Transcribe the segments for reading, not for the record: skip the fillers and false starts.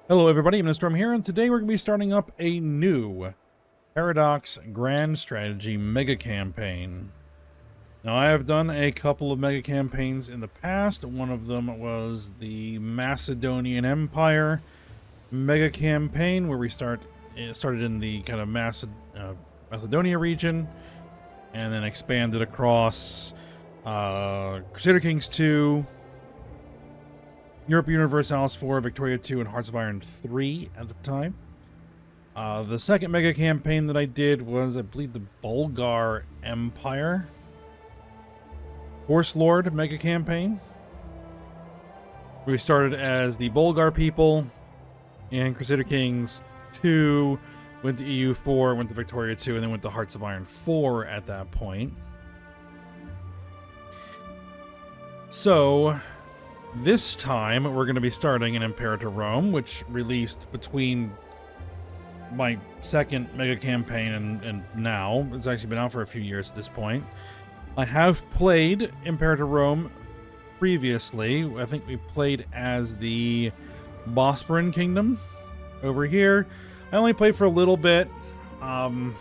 Hello everybody, I'm Storm here, and today we're going to be starting up a new Paradox Grand Strategy Megacampaign. Now, I have done a couple of mega campaigns in the past. One of them was the Macedonian Empire mega campaign, where we started in the kind of Macedonia region, and then expanded across Crusader Kings 2, Europe Universalis 4, Victoria 2, and Hearts of Iron 3 at the time. The second mega campaign that I did was, I believe, the Bulgar Empire Horse Lord mega campaign. We started as the Bulgar people in Crusader Kings 2, went to EU 4, went to Victoria 2, and then went to Hearts of Iron 4 at that point. So this time, we're going to be starting in Imperator Rome, which released between my second mega campaign and now. It's actually been out for a few years at this point. I have played Imperator Rome previously. I think we played as the Bosporan Kingdom over here. I only played for a little bit. The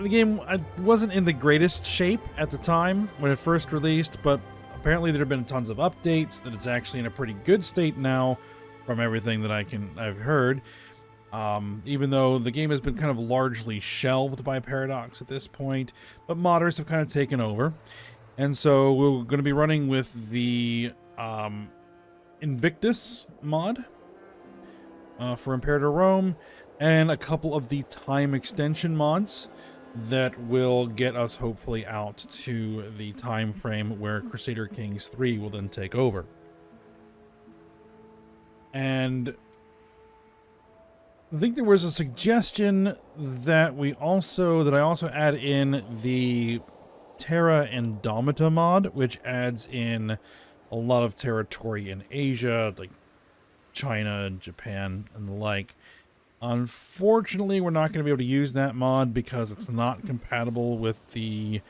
game wasn't in the greatest shape at the time when it first released, but apparently there have been tons of updates, that it's actually in a pretty good state now from everything that I've heard. Even though the game has been kind of largely shelved by Paradox at this point, but modders have kind of taken over. And so we're going to be running with the Invictus mod for Imperator Rome, and a couple of the time extension mods that will get us hopefully out to the time frame where Crusader Kings 3 will then take over. And I think there was a suggestion that I also add in the Terra Indomita mod, which adds in a lot of territory in Asia, like China and Japan and the like. Unfortunately, we're not going to be able to use that mod because it's not compatible with the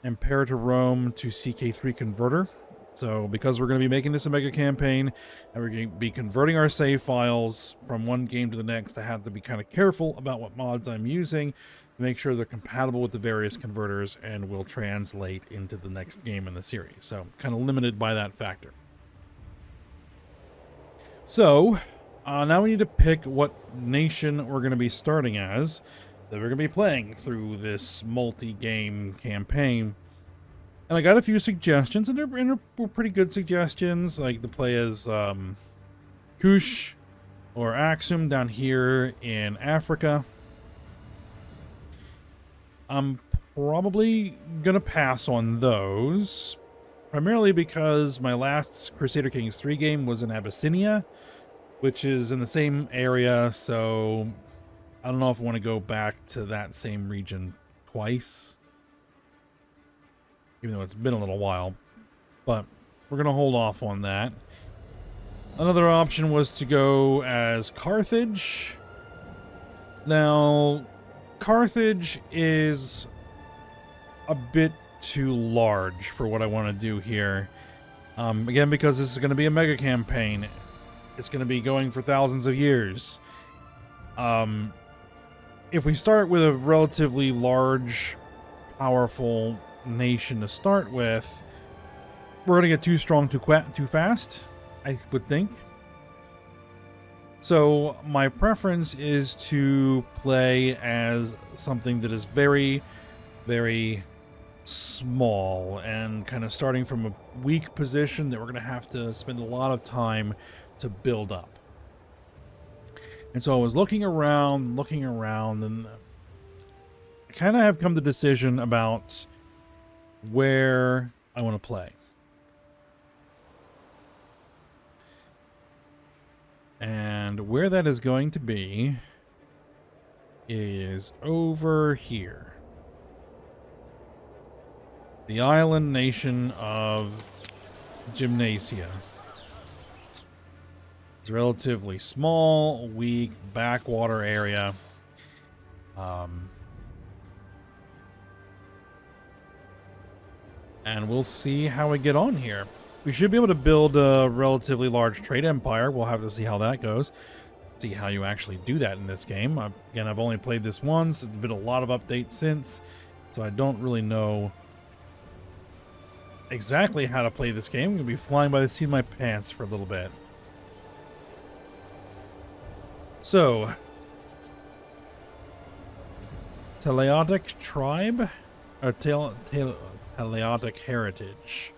Imperator Rome to CK3 converter. So because we're going to be making this a mega campaign, and we're going to be converting our save files from one game to the next, I have to be kind of careful about what mods I'm using to make sure they're compatible with the various converters and will translate into the next game in the series. So kind of limited by that factor. So now we need to pick what nation we're going to be starting as, that we're going to be playing through this multi-game campaign. And I got a few suggestions, and they're pretty good suggestions, like to play as Kush or Axum down here in Africa. I'm probably going to pass on those, primarily because my last Crusader Kings 3 game was in Abyssinia, which is in the same area, so I don't know if I want to go back to that same region twice, even though it's been a little while. But we're going to hold off on that. Another option was to go as Carthage. Now, Carthage is a bit too large for what I want to do here. Again, because this is going to be a mega campaign. It's going to be going for thousands of years. If we start with a relatively large, powerful nation to start with, we're going to get too strong too fast, I would think. So my preference is to play as something that is very, very small, and kind of starting from a weak position that we're going to have to spend a lot of time to build up. And so I was looking around, and I kind of have come to the decision about where I want to play. And where that is going to be is over here. The island nation of Gymnasia. It's a relatively small, weak, backwater area. And we'll see how we get on here. We should be able to build a relatively large trade empire. We'll have to see how that goes. See how you actually do that in this game. Again, I've only played this once. There's been a lot of updates since, so I don't really know exactly how to play this game. I'm going to be flying by the seat of my pants for a little bit. So, Teleotic Tribe? Or Teleotic Heritage.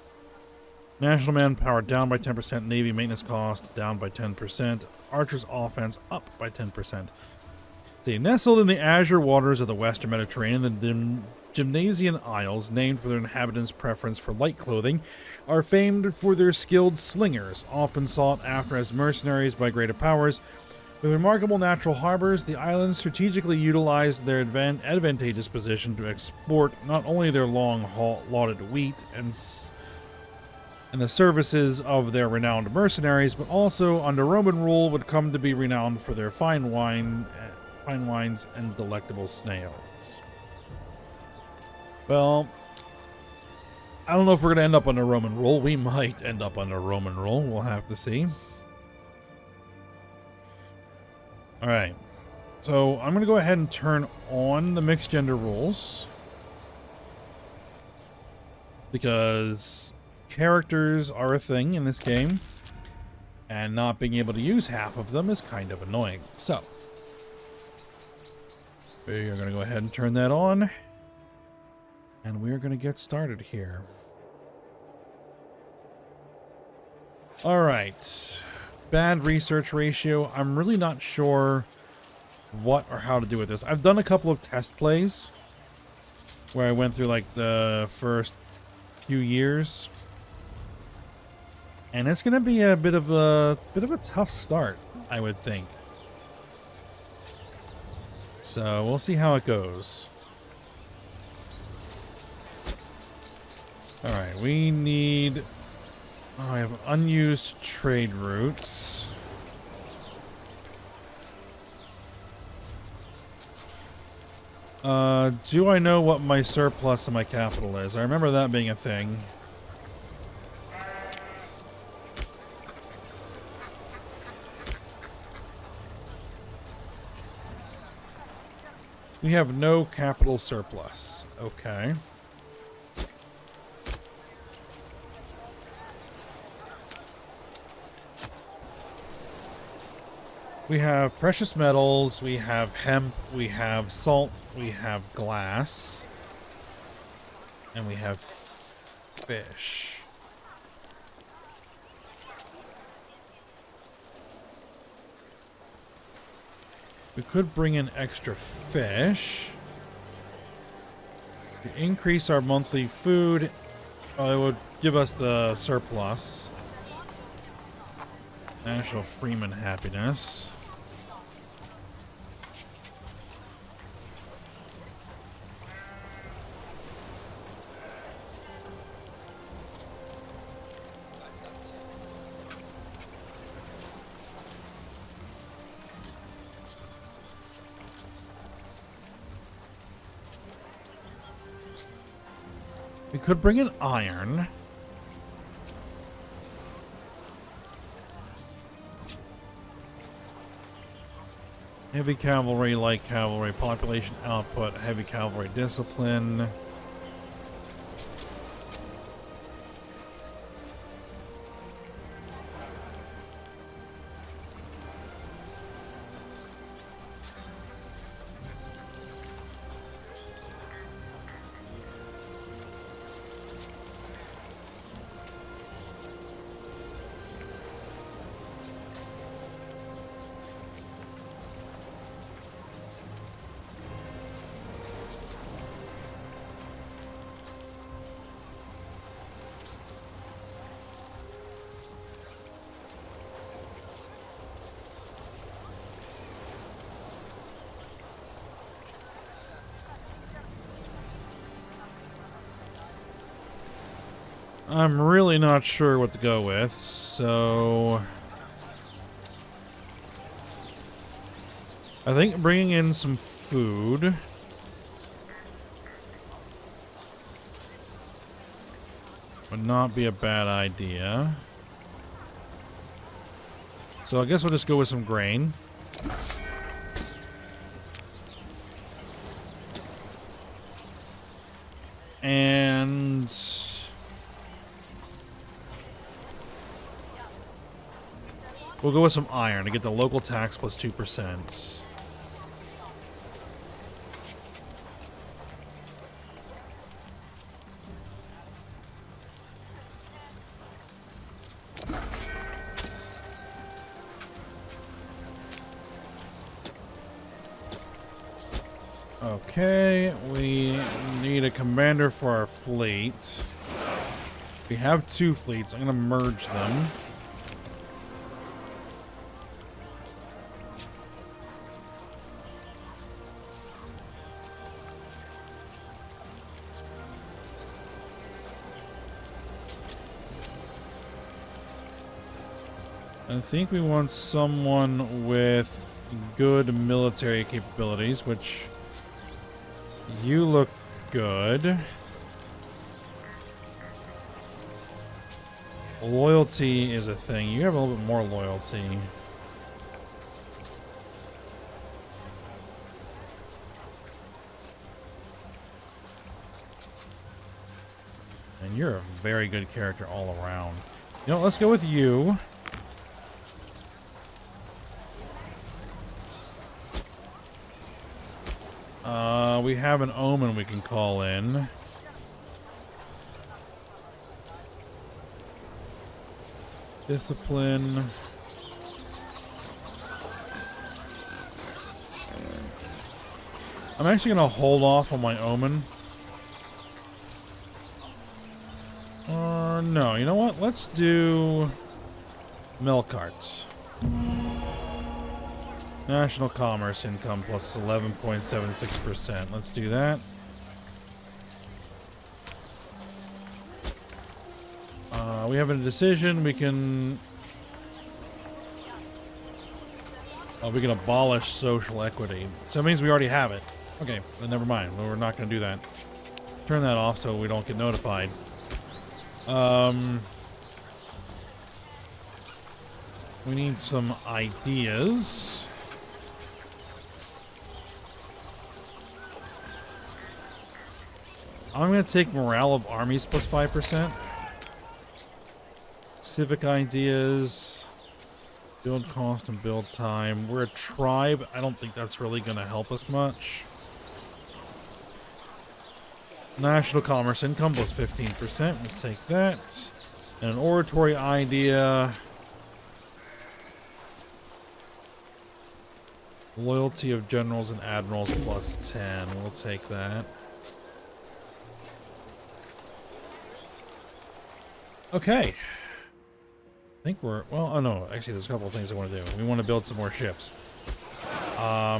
National manpower down by 10%. Navy maintenance cost down by 10%. Archer's offense up by 10%. See, nestled in the azure waters of the western Mediterranean, the Gymnasian Isles, named for their inhabitants' preference for light clothing, are famed for their skilled slingers, often sought after as mercenaries by greater powers. With remarkable natural harbors, the islands strategically utilize their advantageous position to export not only their long-haul lauded wheat and the services of their renowned mercenaries, but also, under Roman rule, would come to be renowned for their fine wines and delectable snails. Well, I don't know if we're going to end up under Roman rule. We might end up under Roman rule. We'll have to see. Alright, so I'm going to go ahead and turn on the mixed gender rules, because characters are a thing in this game, and not being able to use half of them is kind of annoying. So, we're going to go ahead and turn that on, and we're going to get started here. Alright. Bad research ratio. I'm really not sure what or how to do with this. I've done a couple of test plays where I went through like the first few years, and it's going to be a bit of a tough start, I would think. So we'll see how it goes. All right, we need. Oh, I have unused trade routes. Do I know what my surplus and my capital is? I remember that being a thing. We have no capital surplus. Okay. We have precious metals, we have hemp, we have salt, we have glass, and we have fish. We could bring in extra fish to increase our monthly food. It would give us the surplus. National Freeman happiness. We could bring in iron. Heavy cavalry, light cavalry, population output, heavy cavalry discipline. I'm really not sure what to go with, so I think bringing in some food. But would not be a bad idea. So I guess we'll just go with some grain. And we'll go with some iron to get the local tax plus 2%. Okay, we need a commander for our fleet. We have 2 fleets. I'm going to merge them. I think we want someone with good military capabilities, which you look good. Loyalty is a thing. You have a little bit more loyalty. And you're a very good character all around. You know, let's go with you. We have an omen we can call in. Discipline. I'm actually going to hold off on my omen. No, you know what? Let's do milk carts. National commerce income plus 11.76%. Let's do that. We have a decision. We can abolish social equity. So it means we already have it. Okay, then never mind. Well, we're not going to do that. Turn that off so we don't get notified. We need some ideas. I'm going to take morale of armies plus 5%. Civic ideas. Build cost and build time. We're a tribe. I don't think that's really going to help us much. National commerce income plus 15%. We'll take that. And an oratory idea. Loyalty of generals and admirals plus 10. We'll take that. Okay. I think we're... Well, oh no. Actually, there's a couple of things I want to do. We want to build some more ships. I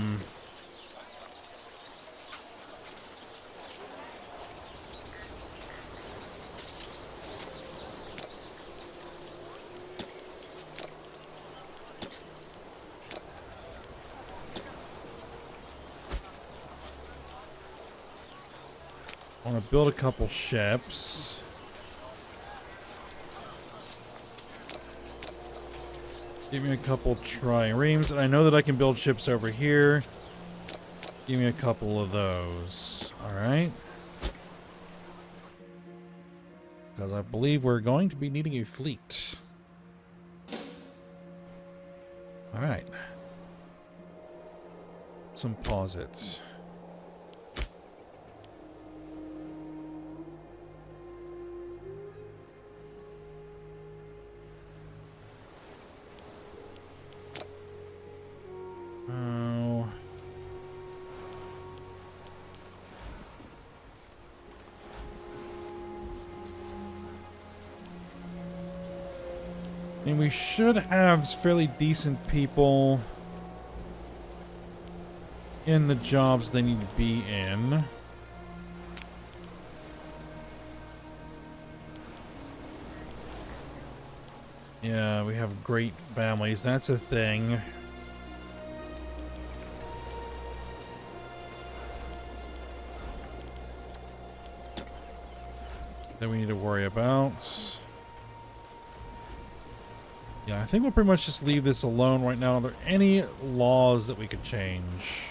want to build a couple ships. Give me a couple triremes. I know that I can build ships over here. Give me a couple of those. Alright. Because I believe we're going to be needing a fleet. Alright. Some posits. And we should have fairly decent people in the jobs they need to be in. Yeah, we have great families. That's a thing. that we need to worry about. Yeah, I think we'll pretty much just leave this alone right now. Are there any laws that we could change?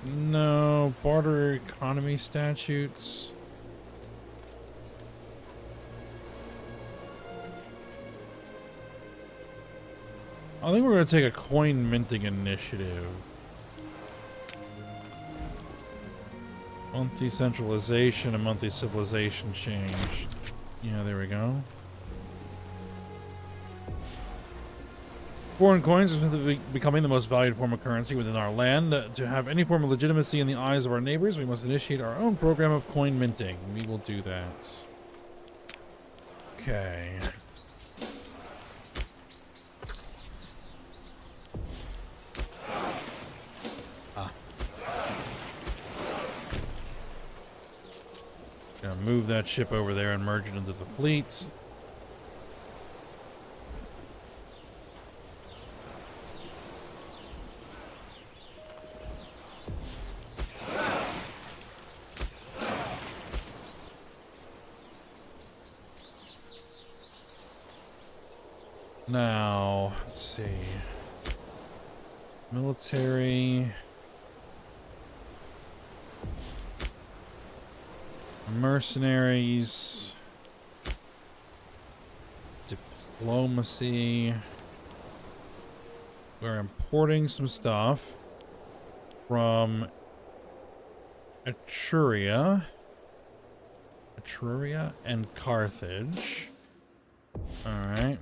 No, barter economy statutes. I think we're going to take a coin minting initiative. Monthly centralization and monthly civilization change. Yeah, there we go. Foreign coins are becoming the most valued form of currency within our land. To have any form of legitimacy in the eyes of our neighbors, we must initiate our own program of coin minting. We will do that. Okay. Gonna move that ship over there and merge it into the fleets. Now, let's see. Military. Mercenaries. Diplomacy. We're importing some stuff from Etruria and Carthage. Alright.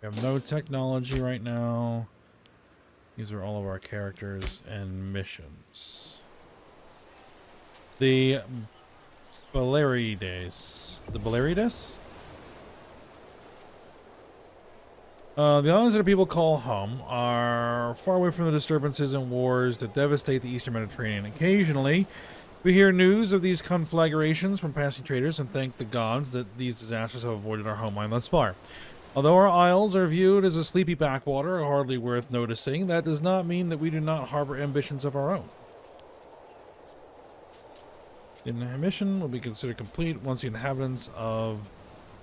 We have no technology right now. These are all of our characters and missions. The Belerides. The Belerides? The islands that people call home are far away from the disturbances and wars that devastate the eastern Mediterranean. Occasionally, we hear news of these conflagrations from passing traders and thank the gods that these disasters have avoided our homeland thus far. Although our isles are viewed as a sleepy backwater, hardly worth noticing, that does not mean that we do not harbor ambitions of our own. The mission will be considered complete once the inhabitants of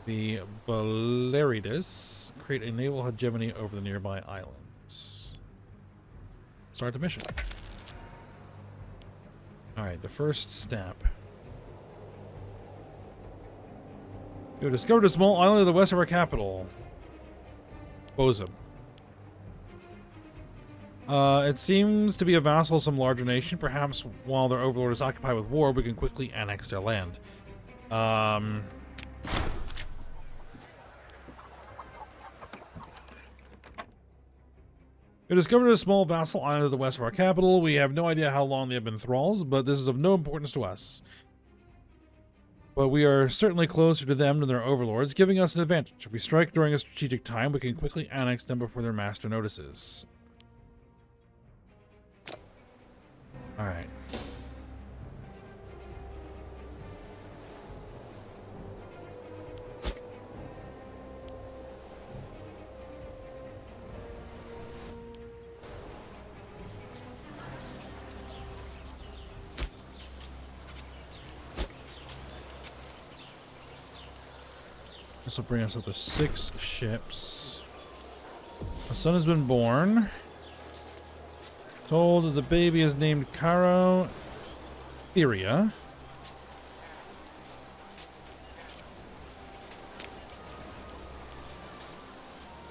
the Belerides create a naval hegemony over the nearby islands. Start the mission. Alright, the first step. You have discovered a small island to the west of our capital. Bozum. It seems to be a vassal of some larger nation. Perhaps while their overlord is occupied with war, we can quickly annex their land. We discovered a small vassal island to the west of our capital. We have no idea how long they have been thralls, but this is of no importance to us. But we are certainly closer to them than their overlords, giving us an advantage. If we strike during a strategic time, we can quickly annex them before their master notices. Alright. This will bring us up to 6 ships. A son has been born. Told that the baby is named Caro Theria.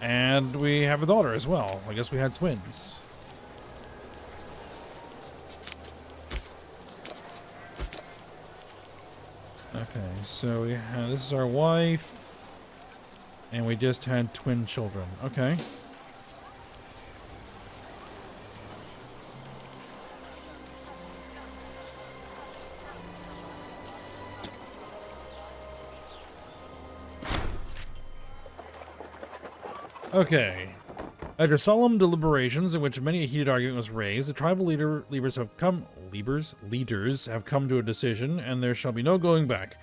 And we have a daughter as well. I guess we had twins. Okay, so we have, this is our wife. And we just had twin children. Okay. Okay. After solemn deliberations in which many a heated argument was raised, the tribal leaders have come to a decision, and there shall be no going back.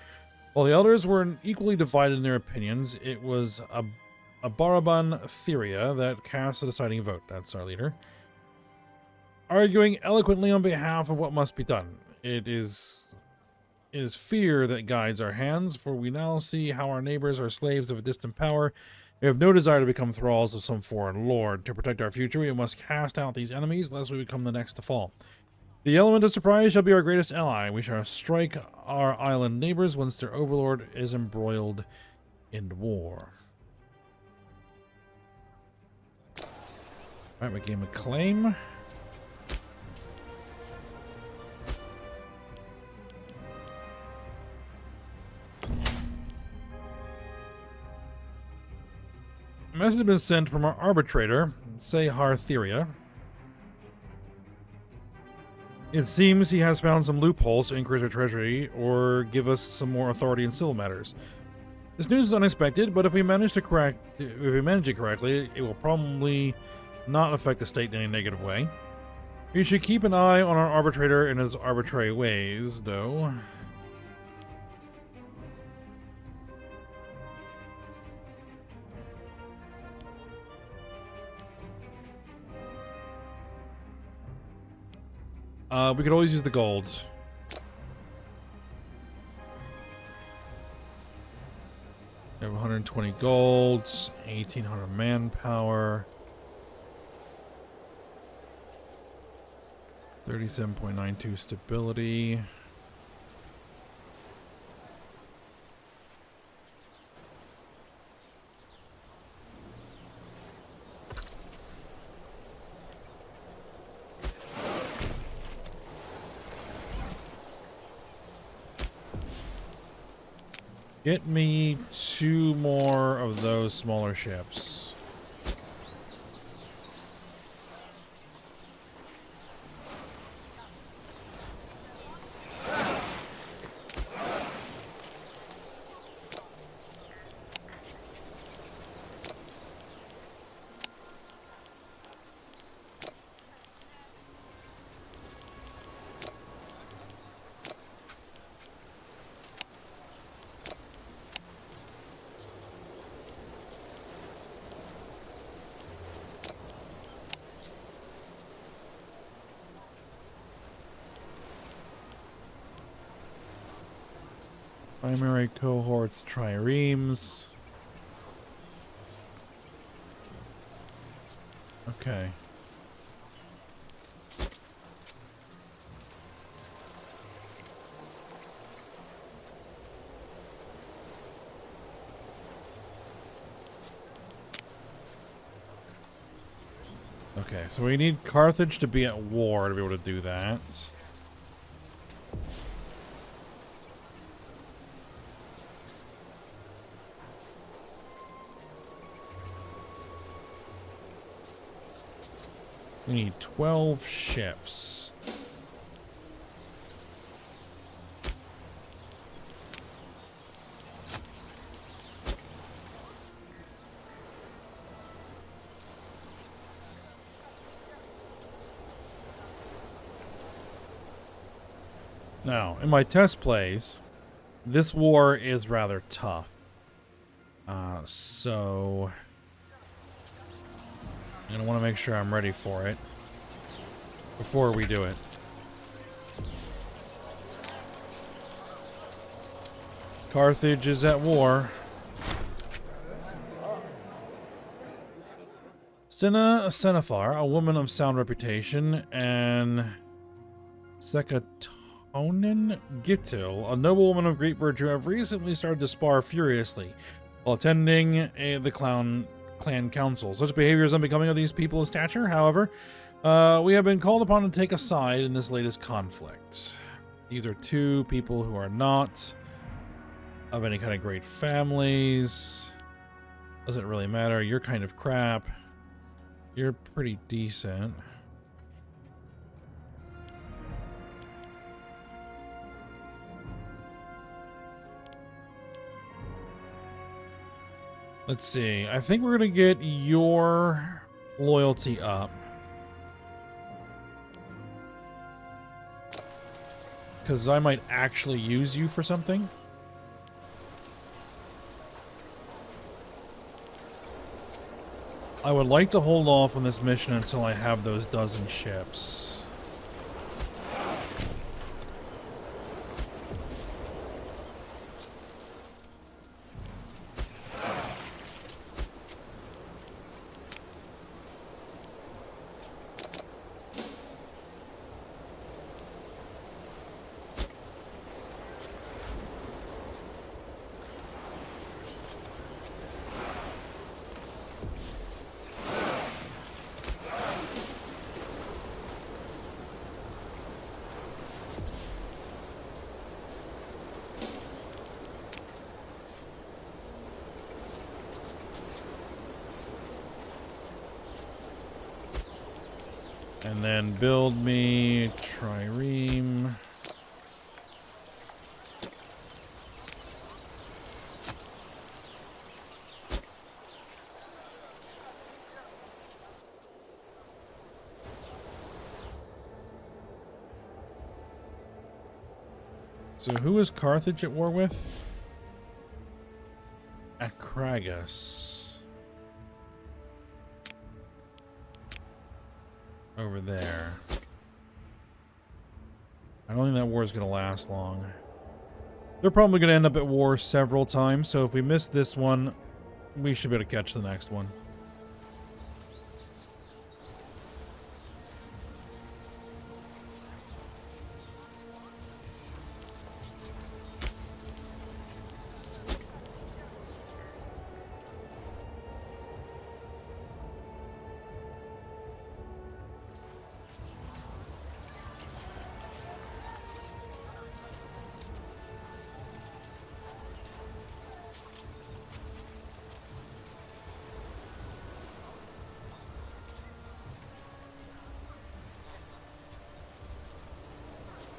While the elders were equally divided in their opinions, it was a Baraban Theria that cast the deciding vote. That's our leader. Arguing eloquently on behalf of what must be done. It is fear that guides our hands, for we now see how our neighbors are slaves of a distant power. We have no desire to become thralls of some foreign lord. To protect our future, we must cast out these enemies, lest we become the next to fall. The element of surprise shall be our greatest ally. We shall strike our island neighbors once their overlord is embroiled in war. Alright, we gain a claim. A message has been sent from our arbitrator, Sehar Theria. It seems he has found some loopholes to increase our treasury or give us some more authority in civil matters. This news is unexpected, but if we manage it correctly, it will probably not affect the state in any negative way. We should keep an eye on our arbitrator and his arbitrary ways, though. We could always use the gold. We have 120 gold, 1,800 manpower, 37.92 stability. Get me 2 more of those smaller ships. Primary cohorts, triremes. Okay. Okay, so we need Carthage to be at war to be able to do that. We need 12 ships. Now, in my test plays, this war is rather tough. So I'm gonna want to make sure I'm ready for it before we do it. Carthage is at war. Cinna Senephar, a woman of sound reputation, and Sekatonin Gittil, a noblewoman of great virtue, have recently started to spar furiously while attending the clan council. Such behavior is unbecoming of these people of stature. However, we have been called upon to take a side in this latest conflict. These are 2 people who are not of any kind of great families. Doesn't really matter. You're kind of crap. You're pretty decent. Let's see. I think we're going to get your loyalty up. Because I might actually use you for something. I would like to hold off on this mission until I have those dozen ships. And then build me trireme. So who is Carthage at war with? Acragas. Over there. I don't think that war is going to last long. They're probably going to end up at war several times, so if we miss this one, we should be able to catch the next one.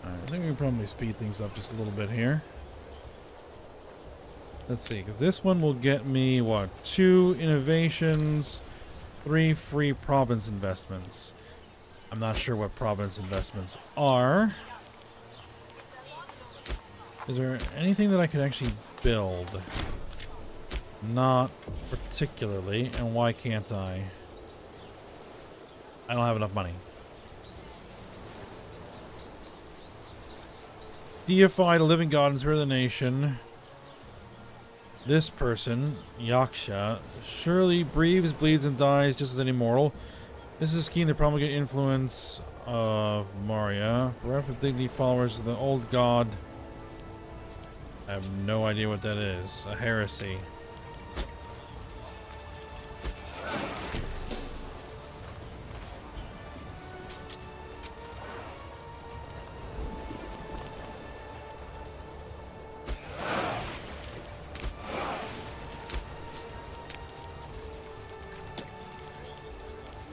I think we can probably speed things up just a little bit here. Let's see, because this one will get me, what, 2 innovations, 3 free province investments. I'm not sure what province investments are. Is there anything that I could actually build? Not particularly, and why can't I? I don't have enough money. Deified, a living god and spirit of the nation. This person, Yaksha, surely breathes, bleeds, and dies just as any mortal. This is keen to promulgate influence of Maria. Bereft of dignity, followers of the old god. I have no idea what that is. A heresy.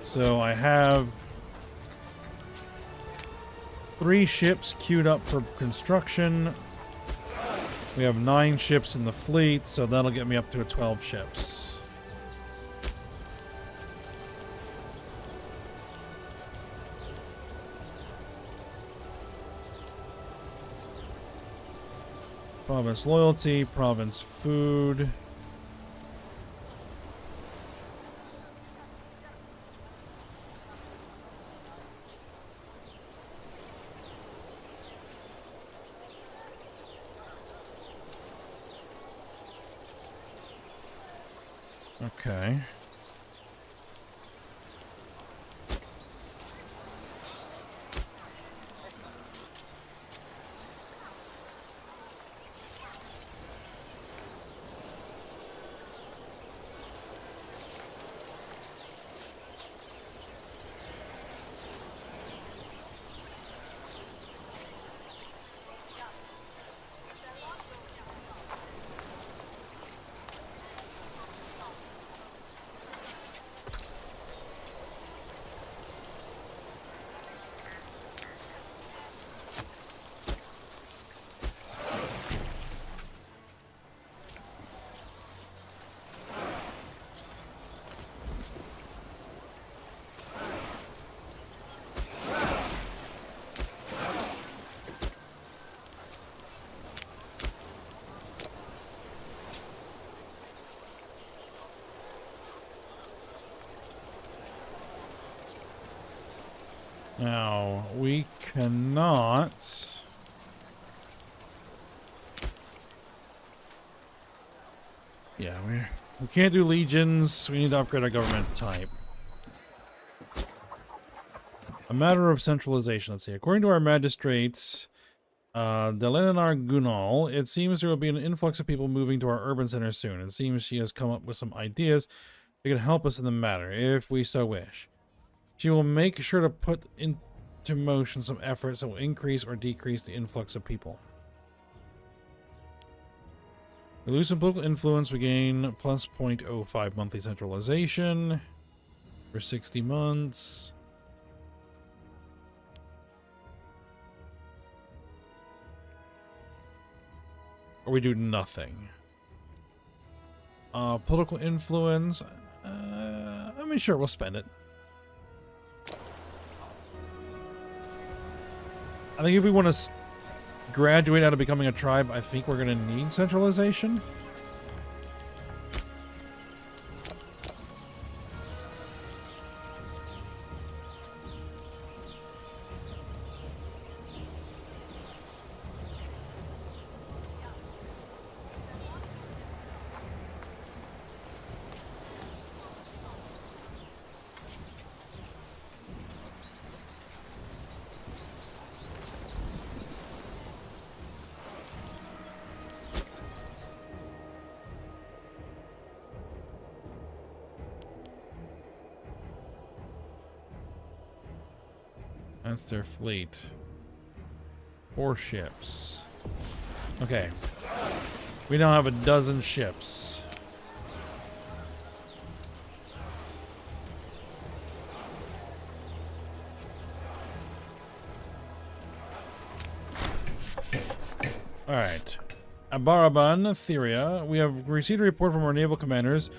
So I have 3 ships queued up for construction. We have 9 ships in the fleet, so that'll get me up to 12 ships. Province loyalty, province food. Okay. Now, we cannot... Yeah, we can't do legions. We need to upgrade our government type. A matter of centralization. Let's see. According to our magistrates, Delenar Gunal, it seems there will be an influx of people moving to our urban center soon. It seems she has come up with some ideas that can help us in the matter, if we so wish. She will make sure to put into motion some efforts that will increase or decrease the influx of people. We lose some political influence. We gain plus 0.05 monthly centralization for 60 months. Or we do nothing. Political influence. I mean, sure, we'll spend it. I think if we want to graduate out of becoming a tribe, I think we're going to need centralization. That's their fleet. 4 ships. Okay. We now have a dozen ships. Alright. Abaraban, Theria. We have received a report from our naval commanders.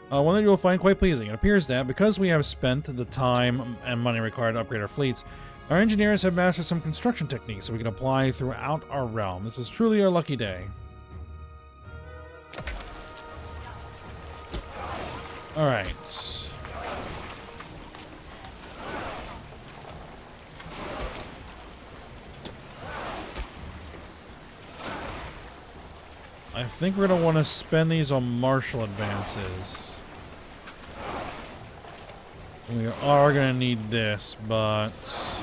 One that you will find quite pleasing. It appears that, because we have spent the time and money required to upgrade our fleets, our engineers have mastered some construction techniques that we can apply throughout our realm. This is truly our lucky day. Alright. I think we're going to want to spend these on martial advances. We are going to need this, but...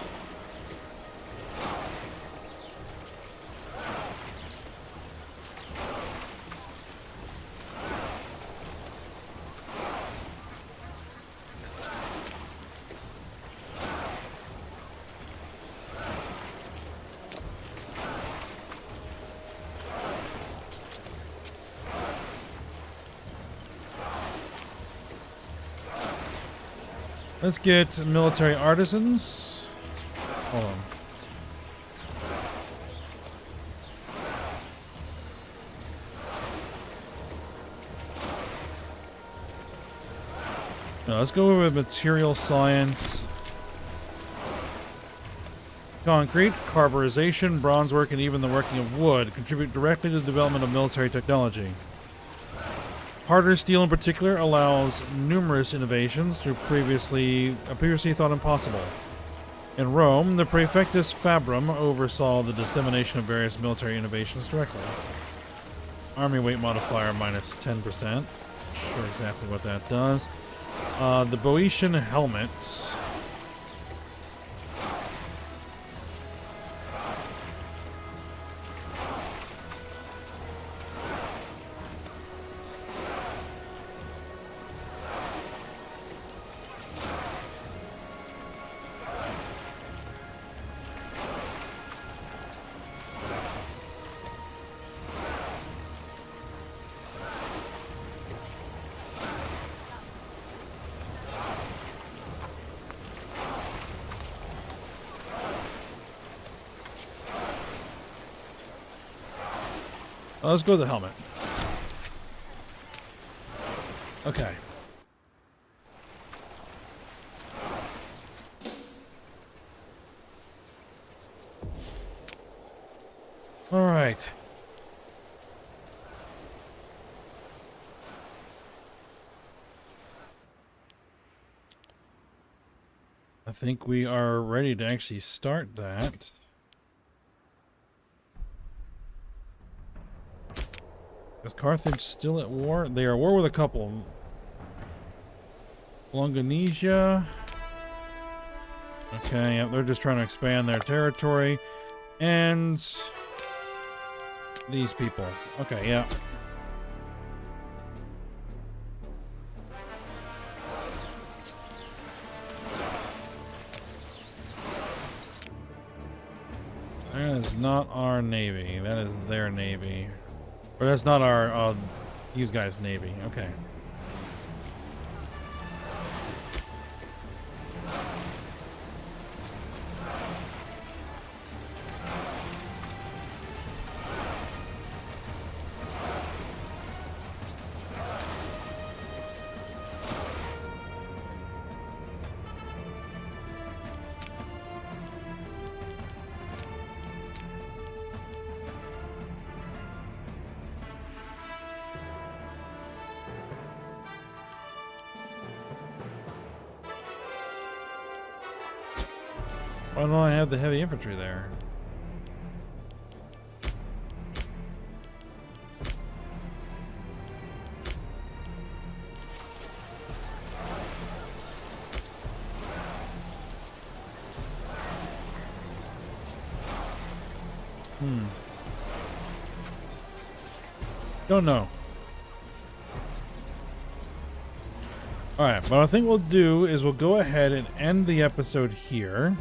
Let's get military artisans. Hold on. No, let's go with material science. Concrete, carburization, bronze work, and even the working of wood contribute directly to the development of military technology. Harder steel in particular allows numerous innovations through previously thought impossible. In Rome, the Praefectus Fabrum oversaw the dissemination of various military innovations directly. Army weight modifier minus 10%. Sure exactly what that does. The Boeotian helmets. Let's go to the helmet. Okay. All right. I think we are ready to actually start that. Is Carthage still at war? They are at war with a couple. Longonesia. Okay, yeah, they're just trying to expand their territory. And these people. Okay, yeah. That is not our navy. That is their navy. Or that's not our, these guys' navy. Okay. Why don't I have the heavy infantry there? Don't know. Alright, but what I think we'll do is we'll go ahead and end the episode here.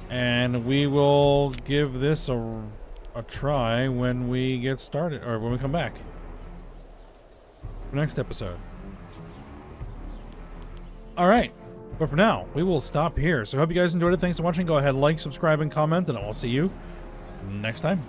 And we will give this a try when we get started, or when we come back. For next episode. Alright, but for now, we will stop here. So I hope you guys enjoyed it. Thanks for watching. Go ahead, like, subscribe, and comment, and I will see you next time.